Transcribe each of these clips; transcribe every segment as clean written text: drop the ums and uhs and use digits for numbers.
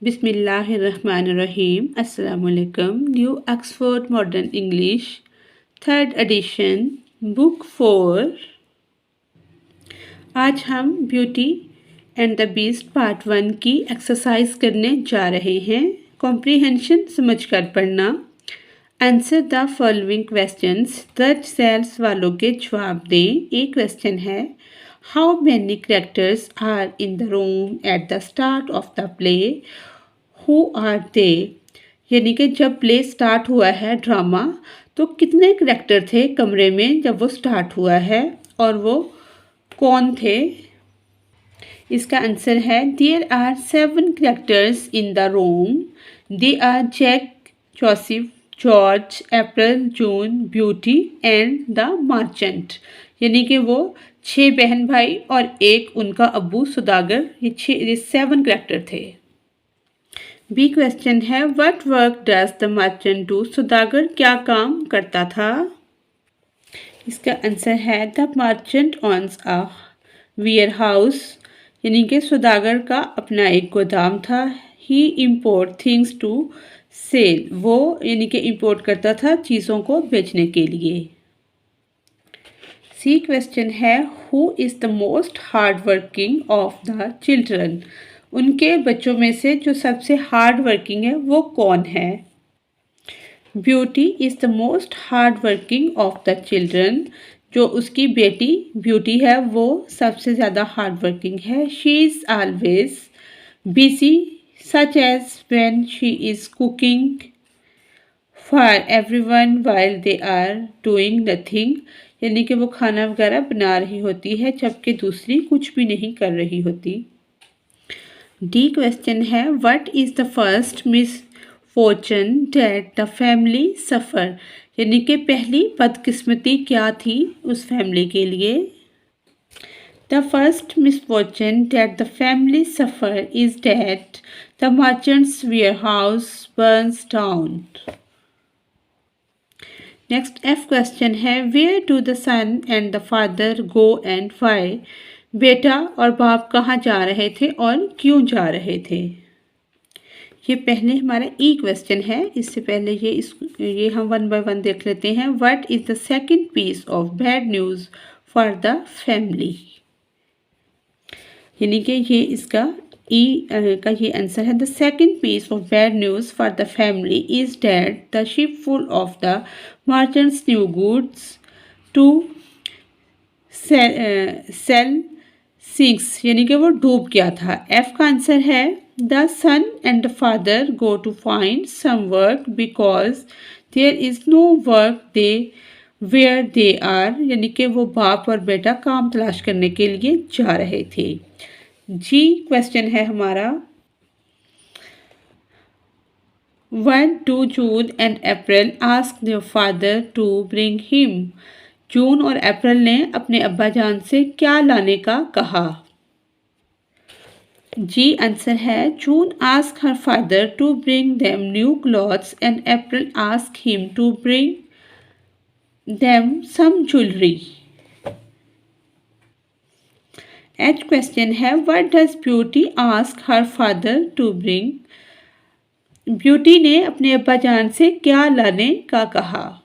बिस्मिल्लाहिर्रहमानिर्रहीम अस्सलामुअलैकुम। New Oxford modern English third edition book 4। आज हम beauty and the beast part 1 की एक्सरसाइज करने जा रहे हैं। कॉम्प्रिहेंशन समझकर पढ़ना। Answer the following questions. 10 सेल्स वालों के जवाब दें। एक क्वेश्चन है, how many characters are in the room at the start of the play? Who are they? यानी कि जब प्ले स्टार्ट हुआ है ड्रामा, तो कितने करैक्टर थे कमरे में जब वो स्टार्ट हुआ है और वो कौन थे? इसका आंसर है, there are 7 characters in the room. They are Jack, Joseph, George, April, June, Beauty and the merchant. यानी कि वो 6 बहन भाई और एक उनका अब्बू सुदागर। ये 7 कैरेक्टर थे। बी क्वेश्चन है, what work does the merchant do? सुदागर क्या काम करता था? इसका आंसर है, the merchant owns a warehouse. यानी कि सुदागर का अपना एक गोदाम था। He import things to sell. वो यानी कि इम्पोर्ट करता था चीज़ों को बेचने के लिए। सी क्वेश्चन है, who is the most hard working of the children? उनके बच्चों में से जो सबसे हार्ड वर्किंग है वो कौन है? Beauty is the most hard working of the children. जो उसकी बेटी ब्यूटी है वो सबसे ज़्यादा हार्ड वर्किंग है। She is always busy such as when she is cooking for everyone while they are doing nothing. यानी कि वो खाना वगैरह बना रही होती है जबकि दूसरी कुछ भी नहीं कर रही होती। डी क्वेश्चन है, what is the first misfortune that the family suffer? यानी कि पहली बदकिस्मती क्या थी उस फैमिली के लिए? The first misfortune that the family suffer is that the merchant's warehouse burns down. Next F question है, where do the son and the father go and why? बेटा और बाप कहाँ जा रहे थे और क्यों जा रहे थे? ये पहले हमारा ई क्वेश्चन है। इससे पहले ये हम 1 बाय 1 देख लेते हैं। What is the second piece of bad news for the family? यानी कि ये इसका ई का ये आंसर है। The second piece of bad news for the family is that the ship full of the merchant's new goods to sell sinks. यानी कि वो डूब गया था। एफ का आंसर है, the son and the father go to find some work because there is no work they where they are. यानी कि वो बाप और बेटा काम तलाश करने के लिए जा रहे थे। जी क्वेश्चन है हमारा, what do June and April ask their father to bring him? June और अप्रैल ने अपने अब्बा जान से क्या लाने का कहा? जी आंसर है, June ask her father to bring them new clothes and April ask him to bring them some jewellery. H question है, what does Beauty ask her father to bring? Beauty ने अपने अब्बा जान से क्या लाने का कहा?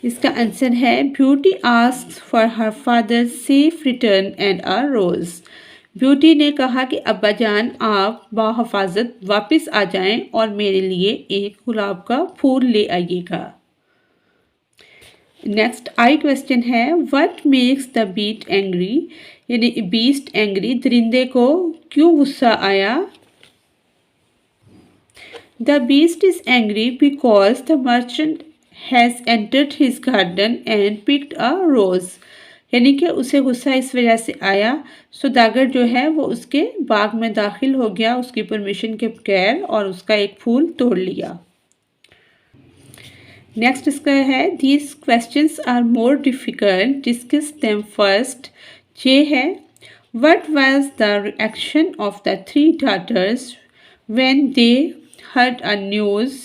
इसका आंसर है, Beauty asks for her father safe return and a rose. Beauty ने कहा कि अब्बा जान आप बाहिफाजत वापस आ जाएं और मेरे लिए एक गुलाब का फूल ले आइएगा। नेक्स्ट आई क्वेश्चन है, what makes the beat angry? यानी बीस्ट एंग्री, दरिंदे को क्यों गुस्सा आया? The beast is angry because the merchant has entered his garden and picked a rose. यानी कि उसे गुस्सा इस वजह से आया, सौदागर जो है वो उसके बाग में दाखिल हो गया उसकी परमिशन के बगैर और उसका एक फूल तोड़ लिया। नेक्स्ट इसका है, these questions are more difficult, discuss them first. ये है, what was the reaction of the 3 daughters when they heard a news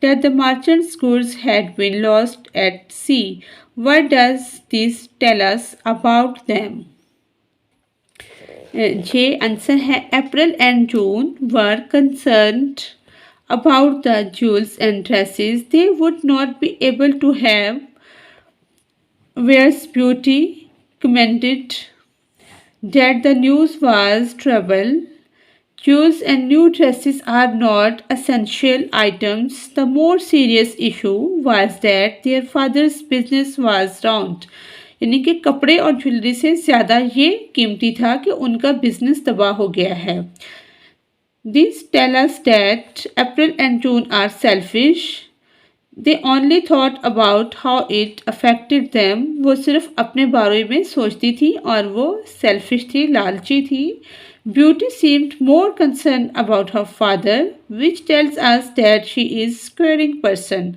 that the merchant's goods had been lost at sea? What does this tell us about them? J answer है April and June were concerned about the jewels and dresses they would not be able to have. Where's Beauty commented that the news was trouble. Jewels and new dresses are not essential items. The more serious issue was that their father's business was round. यानी कि कपड़े और jewellery से ज़्यादा ये कीमती था कि उनका बिजनेस तबाह हो गया है. These tell us that April and June are selfish. They only thought about how it affected them. वो सिर्फ अपने बारे में सोचती थी और वो selfish थी, लालची थी. Beauty seemed more concerned about her father, which tells us that she is caring person.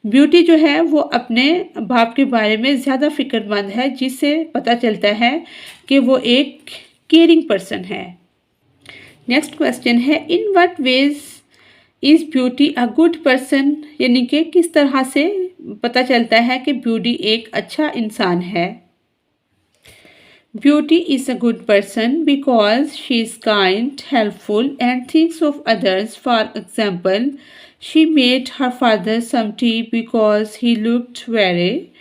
Beauty जो है वो अपने बाप के बारे में ज़्यादा फिक्रमंद है, जिससे पता चलता है कि वो एक केयरिंग पर्सन है. नेक्स्ट क्वेश्चन है in what ways is Beauty a good person, यानी कि किस तरह से पता चलता है कि ब्यूटी एक अच्छा इंसान है. Beauty is a good person because she is kind, helpful and thinks of others. For example, she made her father some tea because he looked weary.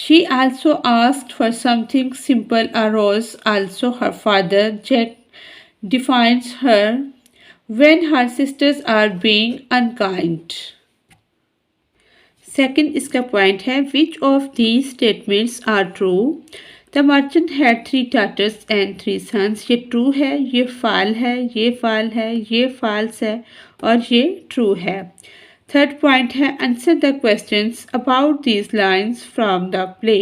She also asked for something simple, a rose. Also, her father, Jack, defines her when her sisters are being unkind. Second इसका point है which of these statements are true? The merchant had 3 daughters and 3 sons. ये true है, ये फाल है, ये फाल है, ये false है और ये true है. थर्ड पॉइंट है answer the questions about these lines from the play.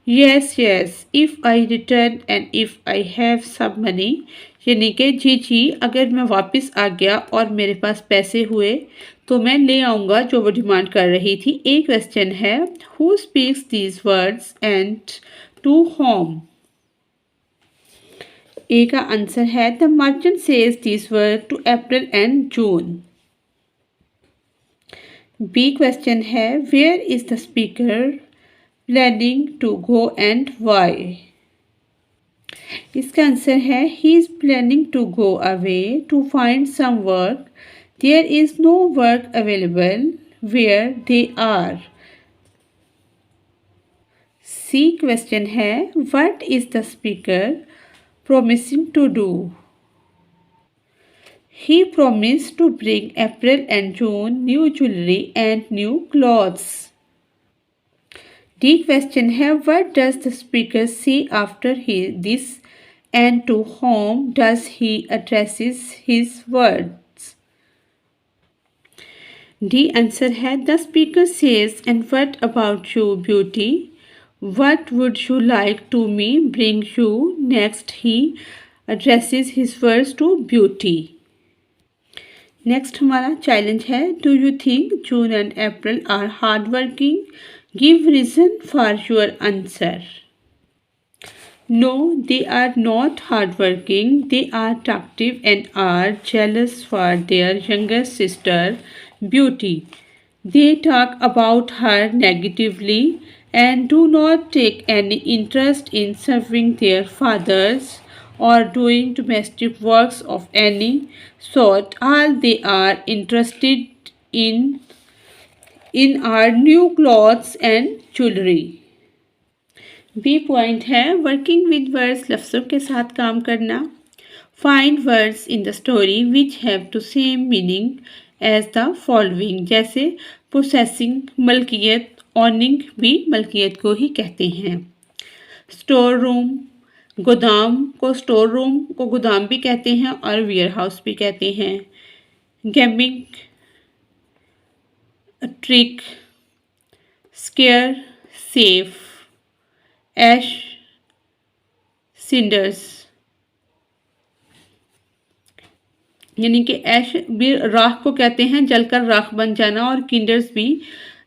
Yes yes, if I return and if I have some money, यानी कि जी जी अगर मैं वापस आ गया और मेरे पास पैसे हुए तो मैं ले आऊँगा जो वो डिमांड कर रही थी. एक क्वेश्चन है who speaks these words and to home. A का आंसर है the merchant says this word to April and June. B question है where is the speaker planning to go and why. इसका answer है he is planning to go away to find some work. There is no work available where they are. C question है what is the speaker promising to do. He promised to bring April and June new jewelry and new clothes. D question है what does the speaker say after this and to whom does he addresses his words? D answer है the speaker says and what about you beauty? What would you like to me bring you? Next he addresses his words to beauty. Next हमारा challenge है do you think June and April are hardworking? Give reason for your answer. No, they are not hardworking. They are talkative and are jealous for their younger sister Beauty. They talk about her negatively and do not take any interest in serving their fathers or doing domestic works of any sort. All they are interested in are new clothes and jewelry. B point है working with words, लफ्ज़ों के साथ काम करना. Find words in the story which have the same meaning as the following. जैसे possessing मलकियत, ऑनिंग भी मलकियत को ही कहते हैं. स्टोर रूम, गोदाम को स्टोर रूम को गोदाम भी कहते हैं और वेयर हाउस भी कहते हैं. गेमिंग, ट्रिक, स्केयर, सेफ, एश, सिंडर्स, यानी कि ऐश भी राख को कहते हैं, जलकर राख बन जाना, और किंडर्स भी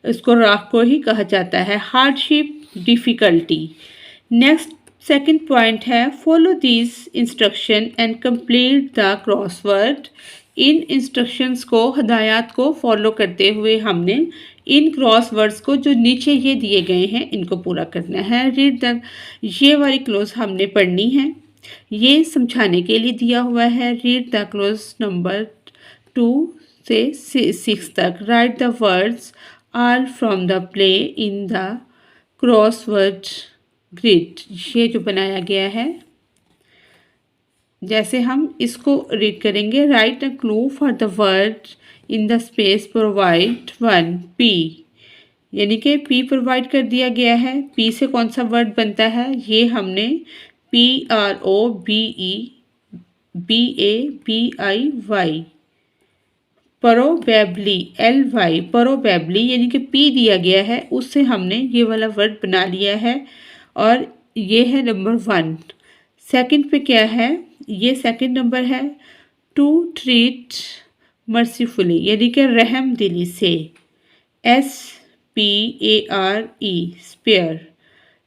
इसको राख को ही कहा जाता है. Hardship, difficulty. Next second point है follow this instruction and complete the crossword. इन इंस्ट्रक्शंस को, हदायत को फॉलो करते हुए हमने इन क्रॉसवर्ड्स को जो नीचे ये दिए गए हैं इनको पूरा करना है. रीड द, ये वाली क्लोज हमने पढ़नी है. ये समझाने के लिए दिया हुआ है। रीड द क्लोज नंबर 2 से 6 तक। Right the words all from the play in the crossword grid. ये जो बनाया गया है, जैसे हम इसको रीड करेंगे। Right a clue for the word in the space provide 1 P, यानी कि पी प्रोवाइड कर दिया गया है। पी से कौन सा वर्ड बनता है, ये हमने PROBEBABY प्रोबेबली LY प्रोबेबली, यानी कि पी दिया गया है, उससे हमने ये वाला वर्ड बना लिया है और ये है नंबर 1। सेकंड पे क्या है, ये सेकंड नंबर है। टू ट्रीट मर्सीफुली, यानी कि रहम दिली से। SPARE स्पेयर,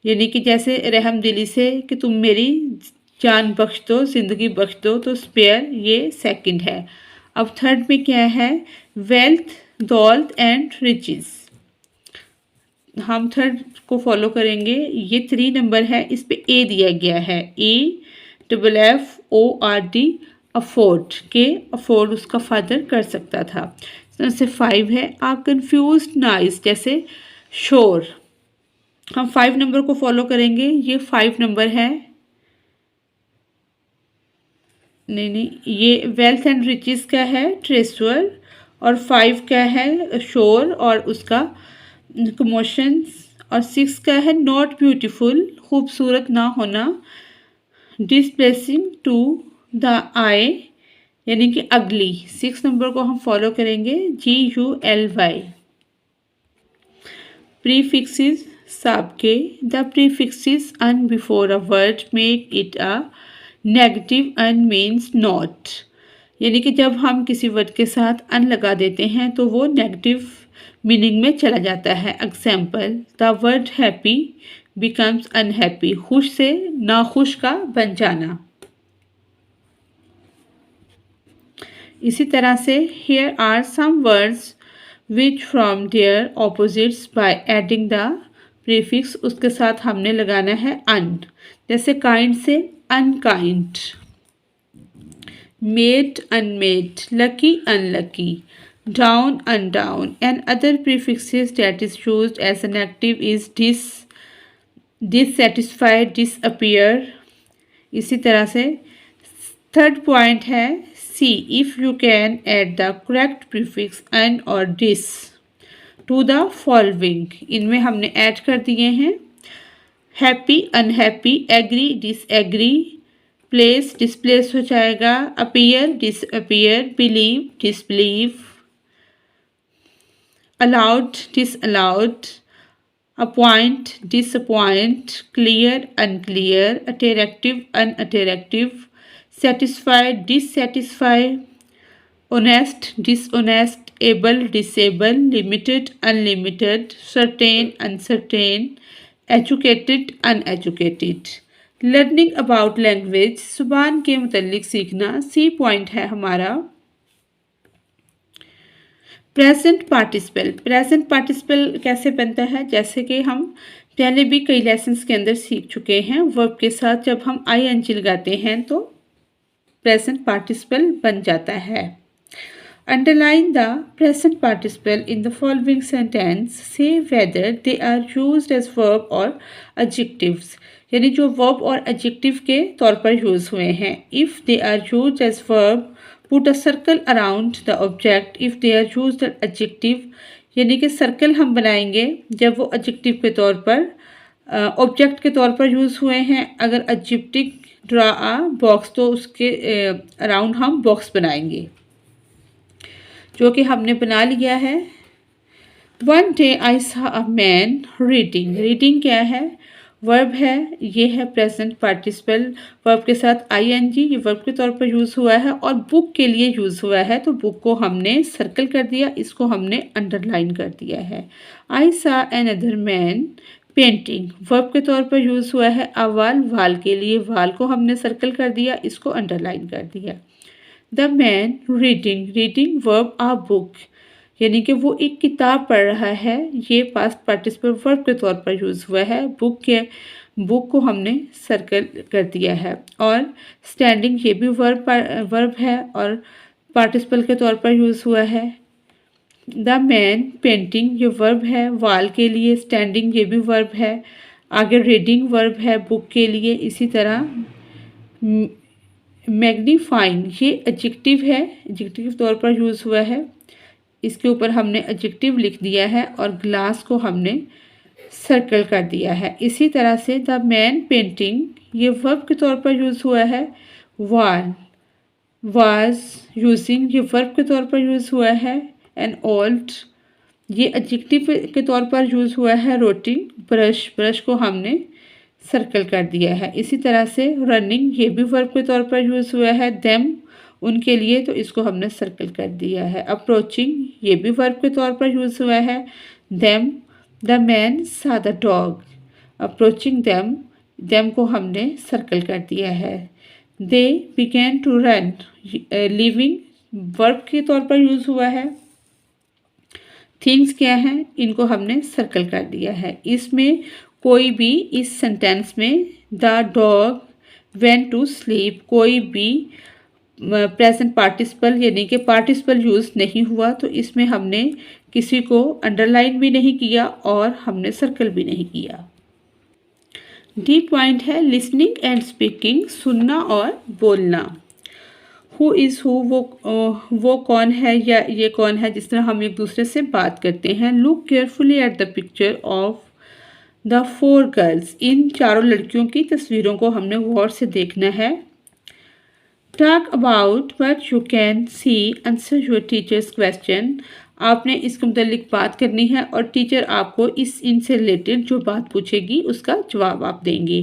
यानी कि जैसे रहम दिली से कि तुम मेरी जान बख्श दो, ज़िंदगी बख्श दो, तो स्पेयर ये सेकंड है। अब थर्ड में क्या है, वेल्थ दौलत एंड रिचेस। हम थर्ड को फॉलो करेंगे। ये 3 नंबर है, इस पे ए दिया गया है। AFFORD अफोर्ड, के अफोर्ड उसका फादर कर सकता था। से 5 है। आ कंफ्यूज नाइस, जैसे शोर। हम 5 नंबर को फॉलो करेंगे। ये 5 नंबर है। नहीं, ये वेल्थ एंड रिचेस का है, ट्रेसवर। और 5 का है शोर और उसका कमोशंस। और 6 का है नॉट ब्यूटीफुल, खूबसूरत ना होना। डिसप्लेसिंग टू द आई, यानी कि अगली। 6 नंबर को हम फॉलो करेंगे। GULY। प्रीफिक्सेस सबके। The prefixes un before a word make it a negative un means not, यानी कि जब हम किसी वर्ड के साथ अन लगा देते हैं तो वो नेगेटिव मीनिंग में चला जाता है। Example, the word happy becomes unhappy, खुश से नाखुश का बन जाना। इसी तरह से here are some words which from their opposites by adding the prefix, उसके साथ हमने लगाना है un, जैसे kind से unkind, made unmade, lucky unlucky, down undown, and other prefixes that is used as a negative is dissatisfied, disappear। इसी तरह से थर्ड पॉइंट है C, if you can add the correct prefix un और dis to the following. इनमें हमने add कर दिए हैं happy unhappy, agree disagree, place displace हो जाएगा, appear disappear, believe disbelieve, allowed disallowed, appoint disappoint, clear unclear, attractive unattractive, satisfied dissatisfy, honest dishonest, able disable, limited unlimited, certain uncertain, educated uneducated। Learning about language, ज़ुबान के मुतल्लिक सीखना। C point है हमारा present participle. Present participle कैसे बनता है, जैसे कि हम पहले भी कई लेसन्स के अंदर सीख चुके हैं। वर्ब के साथ जब हम ING लगाते हैं तो प्रेजेंट पार्टिसिपल बन जाता है। Underline the present participle in the following sentence, see whether they are used as verb और एडजेक्टिव्स, यानी जो वर्ब और एडजेक्टिव के तौर पर यूज़ हुए हैं। If they are used as verb put a circle around the object, if they are used as adjective, यानी कि सर्कल हम बनाएंगे जब वो एडजेक्टिव के तौर पर ऑब्जेक्ट के तौर पर यूज़ हुए हैं। अगर एडजेक्टिव ड्रा आ बॉक्स तो उसके अराउंड हम बॉक्स बनाएंगे, जो कि हमने बना लिया है। वन डे आई सा अ मैन रीडिंग। रीडिंग क्या है, वर्ब है, ये है प्रेजेंट पार्टिसिपल। वर्ब के साथ ING, ये वर्ब के तौर पर यूज़ हुआ है और बुक के लिए यूज़ हुआ है, तो बुक को हमने सर्कल कर दिया, इसको हमने अंडरलाइन कर दिया है। I saw another man painting, verb के तौर पर यूज़ हुआ है। अवाल, वाल के लिए, वाल को हमने सर्कल कर दिया, इसको अंडरलाइन कर दिया। The man reading, reading verb a book, यानी कि वो एक किताब पढ़ रहा है, ये पास्ट पार्टिसिपल वर्ब के तौर पर यूज़ हुआ है। बुक के बुक को हमने सर्कल कर दिया है। और स्टैंडिंग ये भी वर्ब है और पार्टिसिपल के तौर पर यूज़ हुआ है। द मैन पेंटिंग ये वर्ब है वॉल के लिए, स्टैंडिंग ये भी वर्ब है, आगे रीडिंग वर्ब है बुक के लिए। इसी तरह मैग्नीफाइंग ये एडजेक्टिव है, एडजेक्टिव तौर पर यूज़ हुआ है, इसके ऊपर हमने एडजेक्टिव लिख दिया है और ग्लास को हमने सर्कल कर दिया है। इसी तरह से द मैन पेंटिंग ये वर्ब के तौर पर यूज़ हुआ है, वॉल वाज यूजिंग ये वर्ब के तौर पर यूज़ हुआ है, एन ओल्ड ये एडजेक्टिव के तौर पर यूज़ हुआ है, रोटिंग ब्रश को हमने सर्कल कर दिया है। इसी तरह से रनिंग ये भी वर्ब के तौर पर यूज़ हुआ है, देम उनके लिए, तो इसको हमने सर्कल कर दिया है। अप्रोचिंग ये भी वर्ब के तौर पर यूज़ हुआ है, them the man saw the dog, approaching them को हमने सर्कल कर दिया है। They began to run living verb के तौर पर यूज़ हुआ है। थिंग्स क्या है, इनको हमने सर्कल कर दिया है। इसमें कोई भी इस सेंटेंस में the dog went to sleep कोई भी प्रेजेंट पार्टिसिपल यानी कि पार्टिसिपल यूज़ नहीं हुआ, तो इसमें हमने किसी को अंडरलाइन भी नहीं किया और हमने सर्कल भी नहीं किया। डी पॉइंट है लिसनिंग एंड स्पीकिंग, सुनना और बोलना। हु इज़ हु वो कौन है या ये कौन है, जिस तरह हम एक दूसरे से बात करते हैं। Look carefully at the picture of the 4 girls, इन चारों लड़कियों की तस्वीरों को हमने गौर से देखना है। Talk about what you can see, answer your teachers question, आपने इसके मुतालिक बात करनी है और टीचर आपको इनसे रिलेटेड जो बात पूछेगी उसका जवाब आप देंगे।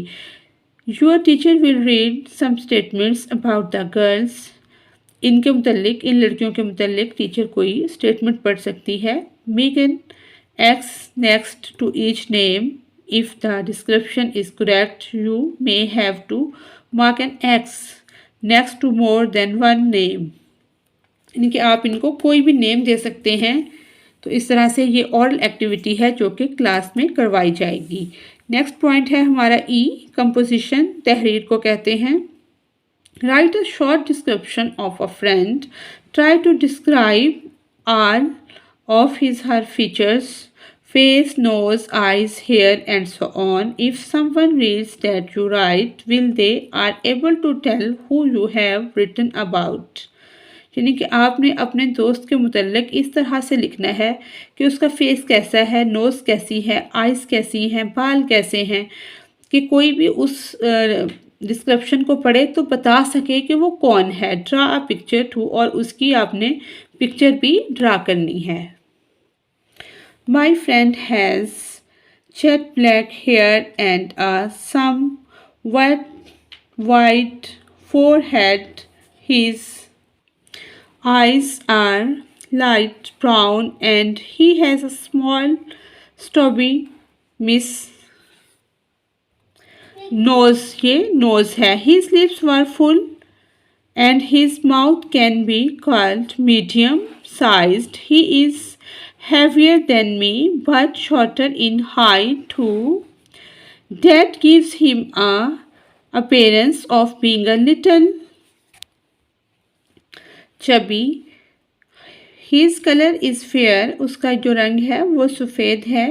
Your teacher will read some statements about the girls, इनके मुतालिक इन लड़कियों के मुतालिक टीचर कोई स्टेटमेंट पढ़ सकती है। Make an X next to each name, if the description is correct you may have to mark an X next to more than one name, यानी कि आप इनको कोई भी नेम दे सकते हैं। तो इस तरह से ये ऑरल एक्टिविटी है जो कि क्लास में करवाई जाएगी। नेक्स्ट पॉइंट है हमारा ई, कंपोजिशन, तहरीर को कहते हैं। Write a short description of a friend, try to describe all of his her features, face, nose, eyes, hair and so on. If someone reads that you write, will they are able to tell who you have written about. यानी कि आपने अपने दोस्त के मुतल्लिक इस तरह से लिखना है कि उसका फेस कैसा है, नोज़ कैसी है, आइज़ कैसी हैं, बाल कैसे हैं, कि कोई भी उस डिस्क्रिप्शन को पढ़े तो बता सके कि वो कौन है। ड्रा अ पिक्चर टू, और उसकी आपने पिक्चर भी ड्रा करनी है। My friend has jet black hair and a somewhat white forehead. His eyes are light brown and he has a small stubby miss nose. ये nose है। His lips were full and his mouth can be called medium sized. He is heavier than me but shorter in height too. That gives him a appearance of being a little chubby. His color is fair, उसका जो रंग है वो सफ़ेद है।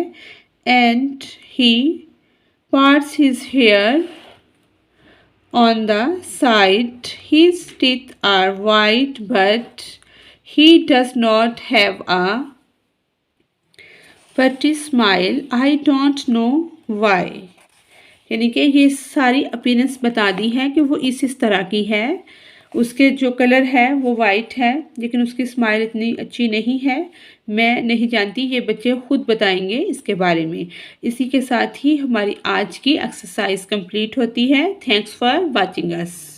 And he parts his hair on the side. His teeth are white but he does not have a pretty smile. I don't know why. यानी कि ये सारी अपीयरेंस बता दी है कि वो इस तरह की है। उसके जो कलर है वो वाइट है लेकिन उसकी स्माइल इतनी अच्छी नहीं है। मैं नहीं जानती, ये बच्चे खुद बताएंगे इसके बारे में। इसी के साथ ही हमारी आज की एक्सरसाइज कंप्लीट होती है। Thanks for watching us.